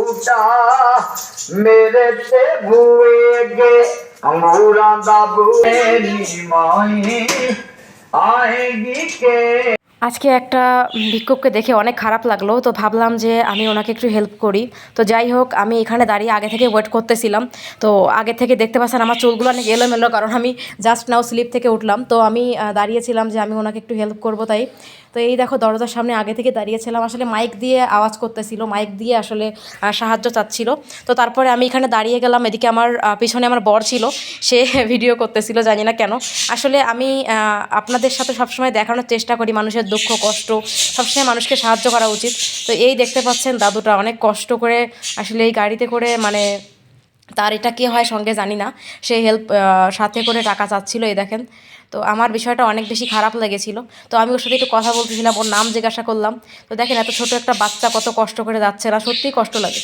बूटा मेरे ते बुए गे अंगूरां दा बुए नी माई आएगी के। আজকে একটা ভিক্ষুককে দেখে অনেক খারাপ লাগলো, তো ভাবলাম যে আমি ওনাকে একটু হেল্প করি। তো যাই হোক, আমি এখানে দাঁড়িয়ে আগে থেকে ওয়েট করতেছিলাম। তো আগে থেকে দেখতে পাচ্ছেন আমার চুলগুলো অনেক এলোমেলো, কারণ আমি জাস্ট নাও স্লিপ থেকে উঠলাম। তো আমি দাঁড়িয়েছিলাম যে আমি ওনাকে একটু হেল্প করব তাই। তো এই দেখো দরজার সামনে আগে থেকে দাঁড়িয়েছিলাম, আসলে মাইক দিয়ে আওয়াজ করতেছিল, মাইক দিয়ে আসলে সাহায্য চাচ্ছিল। তো তারপরে আমি এখানে দাঁড়িয়ে গেলাম, এদিকে আমার পিছনে আমার বর ছিল, সে ভিডিও করতেছিল, জানি না কেন। আসলে আমি আপনাদের সাথে সবসময় দেখানোর চেষ্টা করি মানুষের দুঃখ কষ্ট, সবসময় মানুষকে সাহায্য করা উচিত। তো এই দেখতে পাচ্ছেন দাদুটা অনেক কষ্ট করে আসলে এই গাড়িতে করে, মানে তার এটা কী হয় সঙ্গে জানি না, সে হেল্প সাথে করে টাকা চাচ্ছিল, এই দেখেন। তো আমার বিষয়টা অনেক বেশি খারাপ লেগেছিল। তো আমি ওর সাথে একটু কথা বলতেছিলাম, ওর নাম জিজ্ঞাসা করলাম। তো দেখেন এত ছোট একটা বাচ্চা কত কষ্ট করে যাচ্ছে, না সত্যিই কষ্ট লাগে।